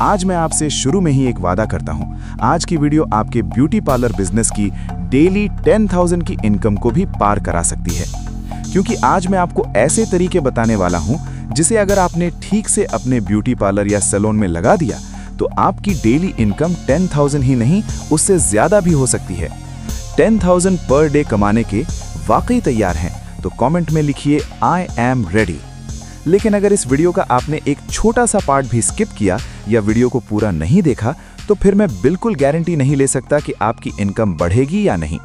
आज मैं आपसे शुरू में ही एक वादा करता हूं, आज की वीडियो आपके ब्यूटी पार्लर बिजनेस की डेली 10,000 की इनकम को भी पार करा सकती है। क्योंकि आज मैं आपको ऐसे तरीके बताने वाला हूं जिसे अगर आपने ठीक से अपने ब्यूटी पार्लर या सैलून में लगा दिया तो आपकी डेली इनकम 10,000 ही नहीं, उससे ज्यादा भी हो सकती है। 10,000 पर डे कमाने के वाकई तैयार हैं तो कमेंट में लिखिए आई एम रेडी। लेकिन अगर इस वीडियो का आपने एक छोटा सा पार्ट भी स्किप किया या वीडियो को पूरा नहीं देखा तो फिर मैं बिल्कुल गारंटी नहीं ले सकता कि आपकी इनकम बढ़ेगी या नहीं।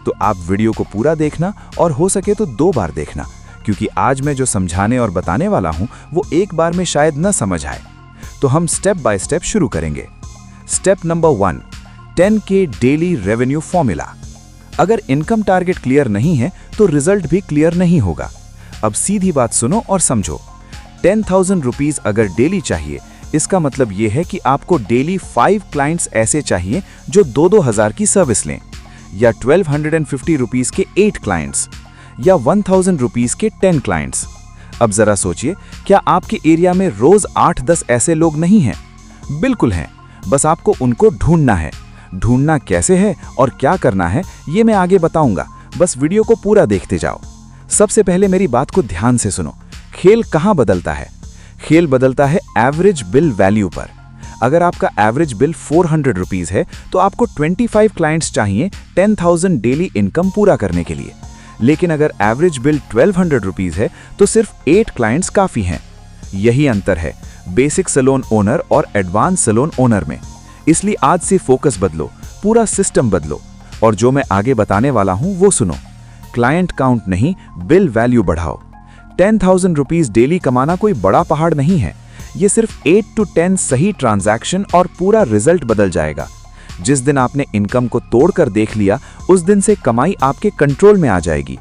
तो आप वीडियो को पूरा देखना और हो सके तो 2 बार देखना, क्योंकि आज मैं जो समझाने और बताने वाला हूं वो एक बार में शायद न समझ आए। तो हम स्टेप बाय स्टेप शुरू करेंगे। Step number 1, 10K daily revenue formula. अगर इनकम टारगेट क्लियर नहीं है तो रिजल्ट भी क्लियर नहीं होगा। अब सीधी बात सुनो और समझो। 10,000 रुपीज अगर डेली चाहिए, इसका मतलब यह है कि आपको डेली 5 क्लाइंट्स ऐसे चाहिए जो 2-2 हज़ार की सर्विस लें, या 1250 रुपीज के 8 क्लाइंट्स, या 1000 रुपीज के 10 क्लाइंट्स। अब जरा सोचिए, क्या आपके एरिया में रोज 8-10 ऐसे लोग नहीं हैं? बिल्कुल हैं, बस आपको उनको ढूंढना है। ढूंढना कैसे है और क्या करना है ये मैं आगे बताऊंगा, बस वीडियो को पूरा देखते जाओ। सबसे पहले मेरी बात को ध्यान से सुनो। खेल कहां बदलता है? खेल बदलता है एवरेज बिल वैल्यू पर। अगर आपका एवरेज बिल 400 रुपीज है तो आपको 25 क्लाइंट्स चाहिए 10,000 डेली इनकम पूरा करने के लिए। लेकिन अगर एवरेज बिल 1200 रुपीज है तो सिर्फ 8 क्लाइंट्स काफी हैं। यही अंतर है बेसिक सैलून ओनर और एडवांस सैलून ओनर में। इसलिए आज से फोकस बदलो, पूरा सिस्टम बदलो, और जो मैं आगे बताने वाला हूं वो सुनो। क्लाइंट काउंट नहीं, बिल वैल्यू बढ़ाओ। 10,000 रुपीज डेली कमाना कोई बड़ा पहाड़ नहीं है। ये सिर्फ 8 to 10 सही ट्रांजैक्शन और पूरा रिजल्ट बदल जाएगा। जिस दिन आपने इनकम को तोड़कर देख लिया, उस दिन से कमाई आपके कंट्रोल में आ जाएगी।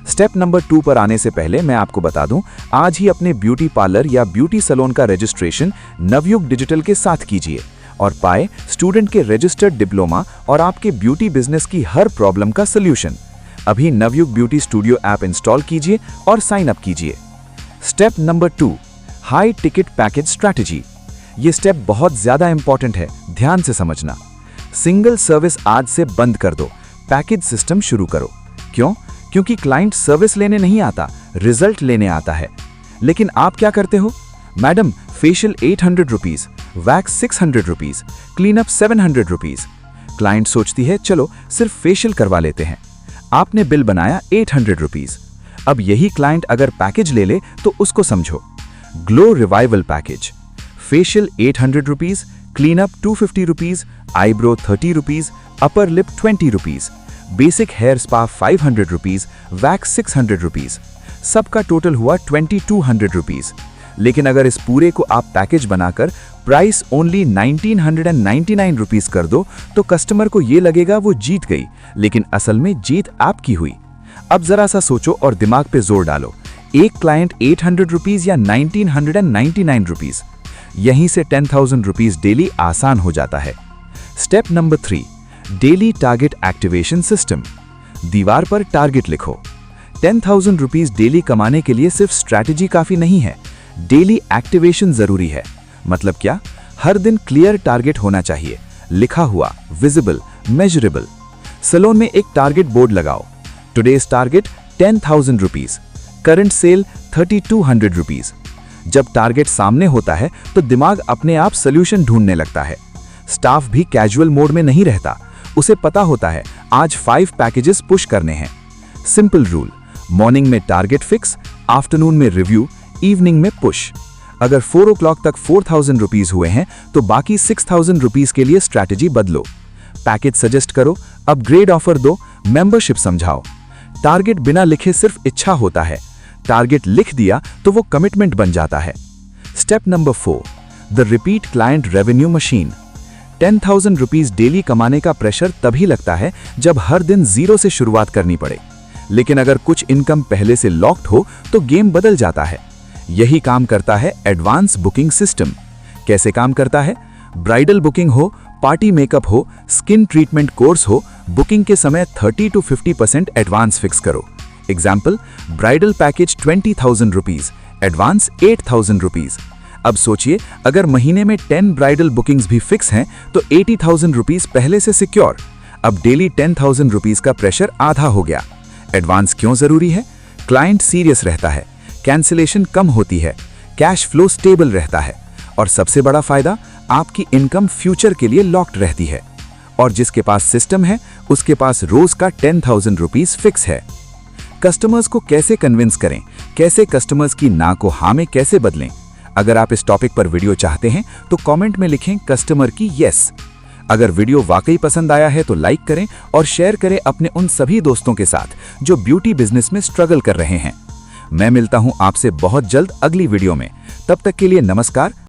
स्टेप नंबर 2 पर आने से पहले मैं आपको बता दूं, आज ही अपने ब्यूटी पार्लर या ब्यूटी सैलून का रजिस्ट्रेशन नवयुग डिजिटल के साथ कीजिए और पाए स्टूडेंट के रजिस्टर्ड डिप्लोमा और आपके ब्यूटी बिजनेस की हर प्रॉब्लम का सोल्यूशन। अभी Navyug beauty studio app install कीजिए और साइन अप कीजिए। Step number 2, high ticket package strategy. ये स्टेप बहुत ज्यादा इंपॉर्टेंट है, ध्यान से समझना। सिंगल सर्विस आज से बंद कर दो, पैकेज सिस्टम शुरू करो। क्यों? क्योंकि क्लाइंट सर्विस लेने नहीं आता, रिजल्ट लेने आता है। लेकिन आप क्या करते हो? Madam, facial 800 rupees, wax 600 rupees, cleanup 700 rupees. Client सोचती है चलो सिर्फ फेशियल करवा लेते हैं। आपने बिल बनाया 800 रुपीज। अब यही क्लाइंट अगर पैकेज ले ले तो उसको समझो। Glow revival package, facial 800 rupees, cleanup 250 rupees, eyebrow 30 rupees, upper lip 20 rupees, basic hair spa 500 rupees, wax 600 rupees. सबका टोटल हुआ 2200 रुपीज। लेकिन अगर इस पूरे को आप पैकेज बनाकर प्राइस ओनली 1999 रुपीज कर दो तो कस्टमर को ये लगेगा वो जीत गई, लेकिन असल में जीत आपकी हुई। अब जरा सा सोचो और दिमाग पे जोर डालो। एक क्लाइंट 800 रुपीज या 1999 रुपीज, यहीं से 10,000 रुपीज डेली आसान हो जाता है। Step number 3, daily target activation system. दीवार पर टारगेट लिखो। 10,000 रुपीज डेली कमाने के लिए सिर्फ स्ट्रैटेजी काफी नहीं है, डेली एक्टिवेशन जरूरी है। मतलब क्या? हर दिन क्लियर टारगेट होना चाहिए, लिखा हुआ, विजिबल, मेजरेबल। सैलून में एक टारगेट बोर्ड लगाओ। Today's target 10,000 rupees, current sale 3200 rupees. जब टारगेट सामने होता है तो दिमाग अपने आप सोल्यूशन ढूंढने लगता है। स्टाफ भी कैजुअल मोड में नहीं रहता, उसे पता होता है आज 5 पैकेजेस पुश करने हैं। सिंपल रूल, मॉर्निंग में टारगेट फिक्स, आफ्टरनून में रिव्यू, इवनिंग में पुश। अगर 4 o'clock तक 4,000 रुपीज हुए हैं तो बाकी 6,000 रुपीज के लिए स्ट्रैटेजी बदलो। पैकेज सजेस्ट करो, अपग्रेड ऑफर दो, मेंबरशिप समझाओ। टारगेट बिना लिखे सिर्फ इच्छा होता है, टारगेट लिख दिया तो वो कमिटमेंट बन जाता है। Step number 4, the repeat client revenue machine. 10,000 rupees daily कमाने का प्रेशर तभी लगता है जब हर दिन 0 से शुरुआत करनी पड़े। लेकिन अगर कुछ इनकम पहले से लॉक्ड हो तो गेम बदल जाता है। यही काम करता है एडवांस बुकिंग सिस्टम। कैसे काम करता है? ब्राइडल बुकिंग हो, पार्टी मेकअप हो, स्किन ट्रीटमेंट कोर्स हो, बुकिंग के समय 30 to 50% एडवांस फिक्स करो। Example, bridal package 20,000 rupees, advance 8,000 rupees. अब सोचिए, अगर महीने में 10 ब्राइडल बुकिंग्स भी फिक्स हैं तो 80,000 रुपीस पहले से सिक्योर। अब डेली 10,000 रुपीस का प्रेशर आधा हो गया। एडवांस क्यों जरूरी है? क्लाइंट सीरियस रहता है, कैंसिलेशन कम होती है, कैश फ्लो स्टेबल रहता है, और सबसे बड़ा फायदा, आपकी इनकम फ्यूचर के लिए लॉक्ड रहती है। और जिसके पास सिस्टम है उसके पास रोज का 10,000 रुपीस फिक्स है। कस्टमर्स को कैसे कन्विंस करें, कैसे कस्टमर्स की ना को हाँ में कैसे बदलें? अगर आप इस टॉपिक पर वीडियो चाहते हैं तो कमेंट में लिखें कस्टमर की यस। अगर वीडियो वाकई पसंद आया है तो लाइक करें और शेयर करें अपने उन सभी दोस्तों के साथ जो ब्यूटी बिजनेस में स्ट्रगल कर रहे हैं। मैं मिलता हूं आपसे बहुत जल्द अगली वीडियो में। तब तक के लिए नमस्कार।